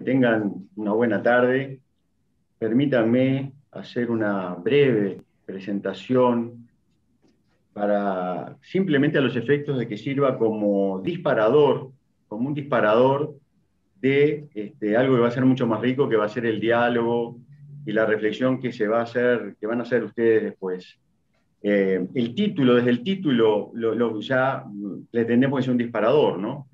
tengan una buena tarde. Permítanme hacer una breve presentación para simplemente a los efectos de que sirva como disparador, como un disparador de algo que va a ser mucho más rico, que va a ser el diálogo y la reflexión que se va a hacer, que van a hacer ustedes después. El título, desde el título, ya pretendemos que sea un disparador, ¿no?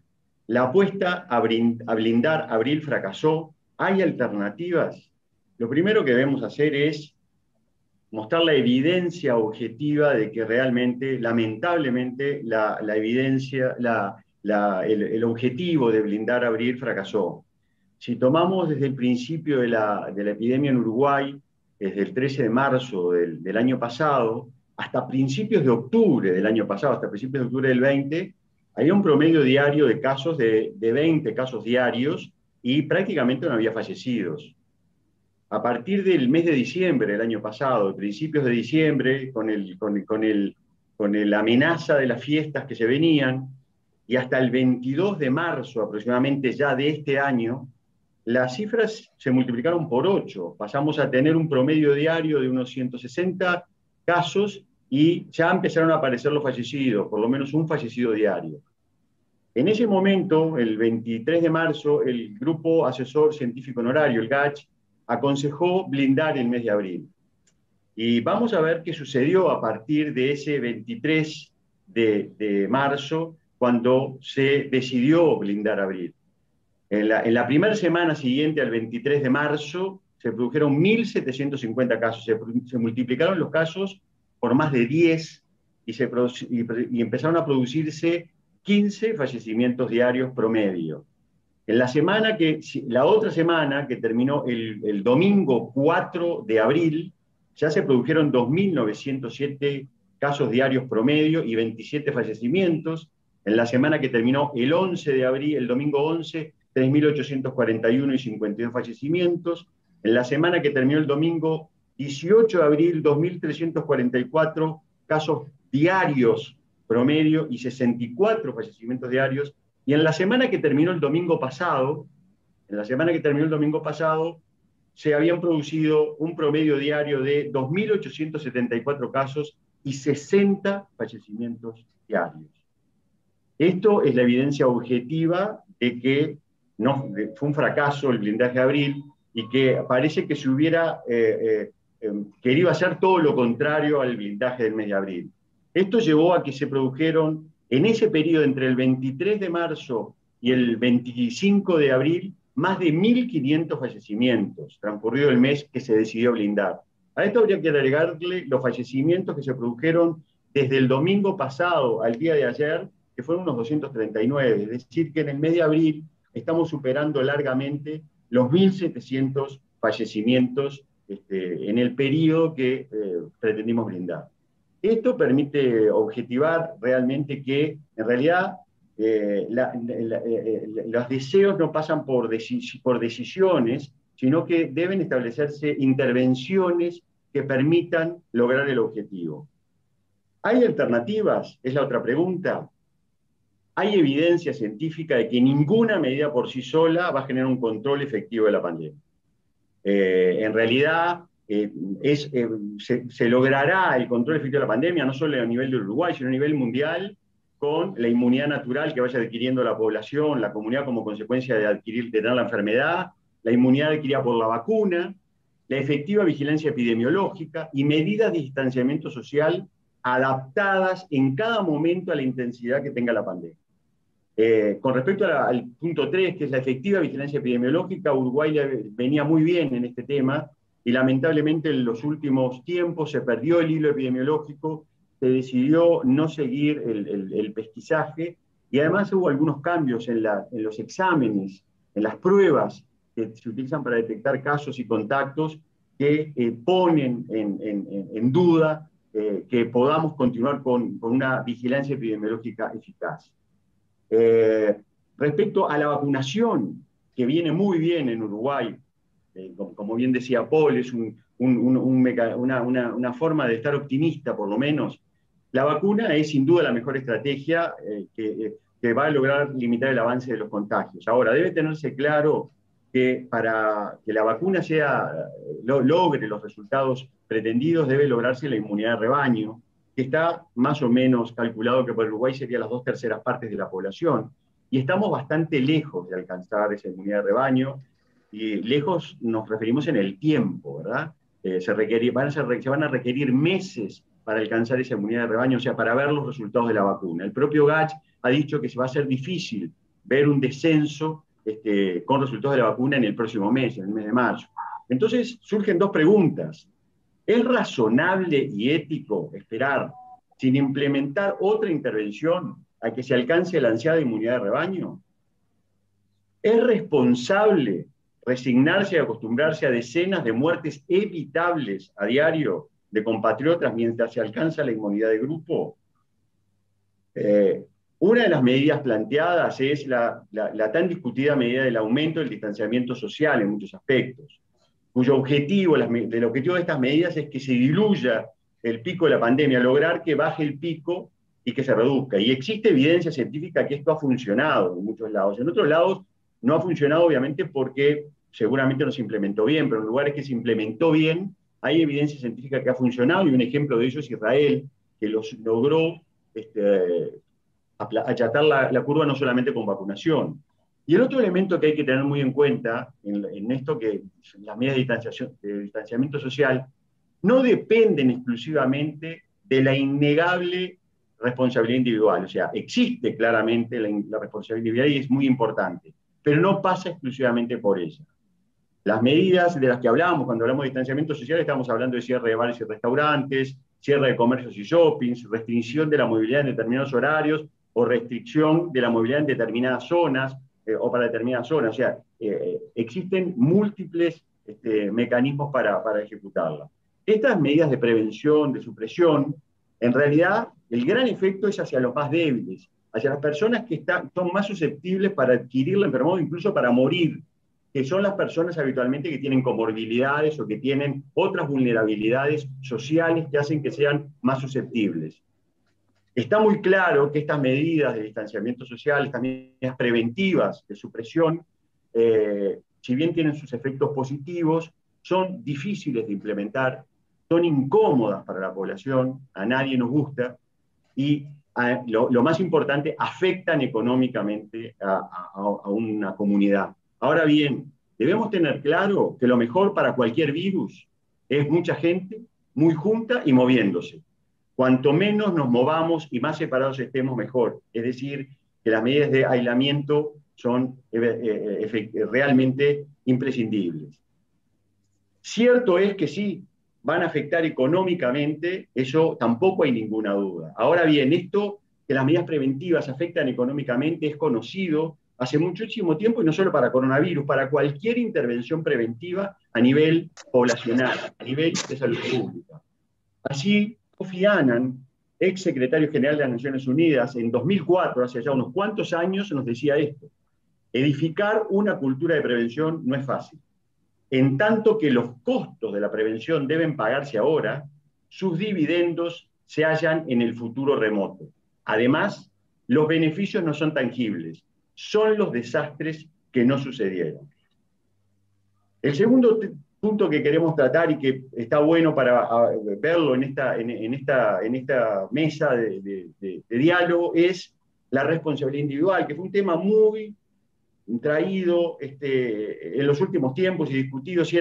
La apuesta a blindar Abril fracasó. ¿Hay alternativas? Lo primero que debemos hacer es mostrar la evidencia objetiva de que realmente, lamentablemente, la evidencia, el objetivo de blindar Abril fracasó. Si tomamos desde el principio de la epidemia en Uruguay, desde el 13 de marzo del año pasado, hasta principios de octubre del año pasado, hasta principios de octubre del 20, había un promedio diario de casos de 20 casos diarios y prácticamente no había fallecidos. A partir del mes de diciembre del año pasado, principios de diciembre, con la amenaza de las fiestas que se venían, y hasta el 22 de marzo aproximadamente ya de este año, las cifras se multiplicaron por 8. Pasamos a tener un promedio diario de unos 160 casos y ya empezaron a aparecer los fallecidos, por lo menos un fallecido diario. En ese momento, el 23 de marzo, el Grupo Asesor Científico Honorario, el GACH, aconsejó blindar el mes de abril. Y vamos a ver qué sucedió a partir de ese 23 de marzo, cuando se decidió blindar abril. En la primera semana siguiente al 23 de marzo se produjeron 1.750 casos, se multiplicaron los casos por más de 10 y empezaron a producirse 15 fallecimientos diarios promedio. En la otra semana, que terminó el domingo 4 de abril, ya se produjeron 2.907 casos diarios promedio y 27 fallecimientos. En la semana que terminó el 11 de abril, el domingo 11, 3.841 y 52 fallecimientos. En la semana que terminó el domingo 18 de abril, 2.344 casos diarios promedio y 64 fallecimientos diarios. Y en la semana que terminó el domingo pasado, se habían producido un promedio diario de 2.874 casos y 60 fallecimientos diarios. Esto es la evidencia objetiva de que fue un fracaso el blindaje de abril y que parece que se hubiera querido hacer todo lo contrario al blindaje del mes de abril. Esto llevó a que se produjeron en ese periodo entre el 23 de marzo y el 25 de abril más de 1.500 fallecimientos, transcurrido el mes que se decidió blindar. A esto habría que agregarle los fallecimientos que se produjeron desde el domingo pasado al día de ayer, que fueron unos 239, es decir, que en el mes de abril estamos superando largamente los 1.700 fallecimientos en el periodo que pretendimos blindar. Esto permite objetivar realmente que, en realidad, los deseos no pasan por decisiones, sino que deben establecerse intervenciones que permitan lograr el objetivo. ¿Hay alternativas? Es la otra pregunta. Hay evidencia científica de que ninguna medida por sí sola va a generar un control efectivo de la pandemia. En realidad, se logrará el control efectivo de la pandemia, no solo a nivel de Uruguay, sino a nivel mundial, con la inmunidad natural que vaya adquiriendo la población, la comunidad como consecuencia de tener la enfermedad, la inmunidad adquirida por la vacuna, la efectiva vigilancia epidemiológica y medidas de distanciamiento social adaptadas en cada momento a la intensidad que tenga la pandemia. Con respecto al punto 3, que es la efectiva vigilancia epidemiológica, Uruguay venía muy bien en este tema y lamentablemente en los últimos tiempos se perdió el hilo epidemiológico, se decidió no seguir el pesquisaje y además hubo algunos cambios en los exámenes, en las pruebas que se utilizan para detectar casos y contactos que ponen en duda que podamos continuar con una vigilancia epidemiológica eficaz. Respecto a la vacunación, que viene muy bien en Uruguay, como bien decía Paul, es una forma de estar optimista, por lo menos. La vacuna es sin duda la mejor estrategia que va a lograr limitar el avance de los contagios. Ahora, debe tenerse claro que para que la vacuna logre los resultados pretendidos, debe lograrse la inmunidad de rebaño, que está más o menos calculado que por Uruguay sería las 2/3 de la población, y estamos bastante lejos de alcanzar esa inmunidad de rebaño, y lejos nos referimos en el tiempo, ¿verdad? Se van a requerir meses para alcanzar esa inmunidad de rebaño, o sea, para ver los resultados de la vacuna. El propio Gach ha dicho que se va a ser difícil ver un descenso con resultados de la vacuna en el próximo mes, en el mes de marzo. Entonces surgen dos preguntas. ¿Es razonable y ético esperar, sin implementar otra intervención, a que se alcance la ansiada inmunidad de rebaño? ¿Es responsable resignarse y acostumbrarse a decenas de muertes evitables a diario de compatriotas mientras se alcanza la inmunidad de grupo? Una de las medidas planteadas es la tan discutida medida del aumento del distanciamiento social en muchos aspectos, cuyo objetivo, el objetivo de estas medidas es que se diluya el pico de la pandemia, lograr que baje el pico y que se reduzca. Y existe evidencia científica que esto ha funcionado en muchos lados. En otros lados no ha funcionado, obviamente, porque seguramente no se implementó bien, pero en lugares que se implementó bien, hay evidencia científica que ha funcionado, y un ejemplo de ello es Israel, que logró achatar la curva no solamente con vacunación. Y el otro elemento que hay que tener muy en cuenta en esto, que las medidas de distanciamiento social no dependen exclusivamente de la innegable responsabilidad individual. O sea, existe claramente la responsabilidad individual y es muy importante, pero no pasa exclusivamente por ella. Las medidas de las que hablamos cuando hablamos de distanciamiento social, estamos hablando de cierre de bares y restaurantes, cierre de comercios y shoppings, restricción de la movilidad en determinados horarios o restricción de la movilidad en determinadas zonas o para determinadas zonas. O sea, existen múltiples mecanismos para ejecutarla. Estas medidas de prevención, de supresión, en realidad el gran efecto es hacia los más débiles, hacia las personas que son más susceptibles para adquirir la enfermedad o incluso para morir, que son las personas habitualmente que tienen comorbilidades o que tienen otras vulnerabilidades sociales que hacen que sean más susceptibles. Está muy claro que estas medidas de distanciamiento social, estas medidas preventivas de supresión, si bien tienen sus efectos positivos, son difíciles de implementar, son incómodas para la población, a nadie nos gusta, y lo más importante, afectan económicamente a una comunidad. Ahora bien, debemos tener claro que lo mejor para cualquier virus es mucha gente, muy junta y moviéndose. Cuanto menos nos movamos y más separados estemos, mejor. Es decir, que las medidas de aislamiento son realmente imprescindibles. Cierto es que sí, van a afectar económicamente, eso tampoco hay ninguna duda. Ahora bien, esto que las medidas preventivas afectan económicamente es conocido hace muchísimo tiempo, y no solo para coronavirus, para cualquier intervención preventiva a nivel poblacional, a nivel de salud pública. Así, Kofi Annan, ex secretario general de las Naciones Unidas, en 2004, hace ya unos cuantos años, nos decía esto: edificar una cultura de prevención no es fácil. En tanto que los costos de la prevención deben pagarse ahora, sus dividendos se hallan en el futuro remoto. Además, los beneficios no son tangibles, son los desastres que no sucedieron. El segundo punto que queremos tratar y que está bueno para verlo en esta mesa de diálogo es la responsabilidad individual, que fue un tema muy traído en los últimos tiempos y discutido si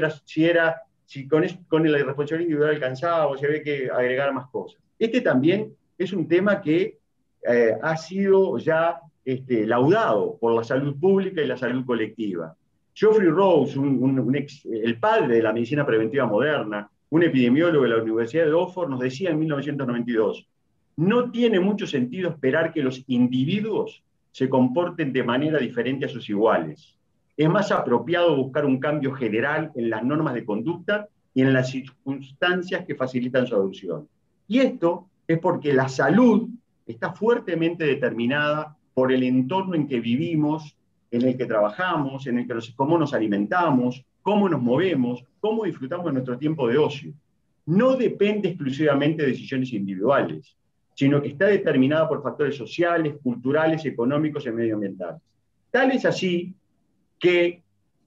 con la responsabilidad individual alcanzaba o si había que agregar más cosas. Este también es un tema que ha sido ya laudado por la salud pública y la salud colectiva. Geoffrey Rose, el padre de la medicina preventiva moderna, un epidemiólogo de la Universidad de Oxford, nos decía en 1992: no tiene mucho sentido esperar que los individuos se comporten de manera diferente a sus iguales. Es más apropiado buscar un cambio general en las normas de conducta y en las circunstancias que facilitan su adopción. Y esto es porque la salud está fuertemente determinada por el entorno en que vivimos, en el que trabajamos, cómo nos alimentamos, cómo nos movemos, cómo disfrutamos de nuestro tiempo de ocio. No depende exclusivamente de decisiones individuales, sino que está determinada por factores sociales, culturales, económicos y medioambientales. Tal es así que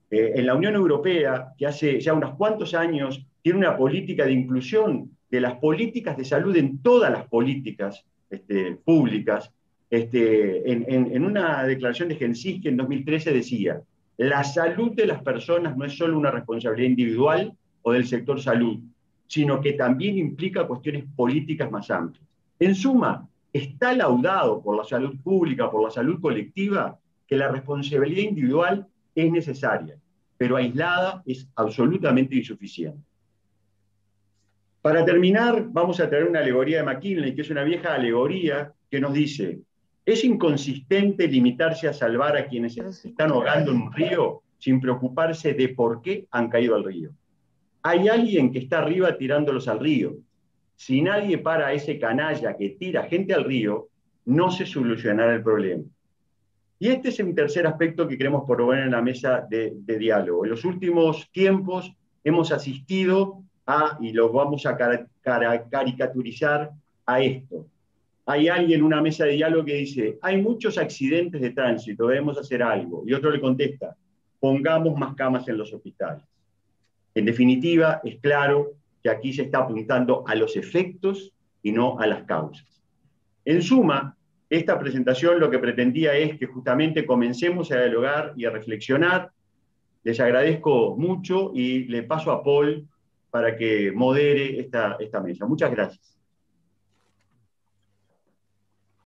En la Unión Europea, que hace ya unos cuantos años tiene una política de inclusión de las políticas de salud en todas las políticas públicas, en una declaración de Helsinki en 2013 decía, la salud de las personas no es solo una responsabilidad individual o del sector salud, sino que también implica cuestiones políticas más amplias. En suma, está laudado por la salud pública, por la salud colectiva, que la responsabilidad individual es necesaria, pero aislada es absolutamente insuficiente. Para terminar, vamos a traer una alegoría de McKinley, que es una vieja alegoría que nos dice, es inconsistente limitarse a salvar a quienes se están ahogando en un río sin preocuparse de por qué han caído al río. Hay alguien que está arriba tirándolos al río. Si nadie para a ese canalla que tira gente al río, no se solucionará el problema. Y este es un tercer aspecto que queremos proponer en la mesa de diálogo. En los últimos tiempos hemos asistido a, y lo vamos a caricaturizar, a esto. Hay alguien en una mesa de diálogo que dice, hay muchos accidentes de tránsito, debemos hacer algo. Y otro le contesta, pongamos más camas en los hospitales. En definitiva, es claro que aquí se está apuntando a los efectos y no a las causas. En suma, esta presentación lo que pretendía es que justamente comencemos a dialogar y a reflexionar. Les agradezco mucho y le paso a Paul para que modere esta mesa. Muchas gracias.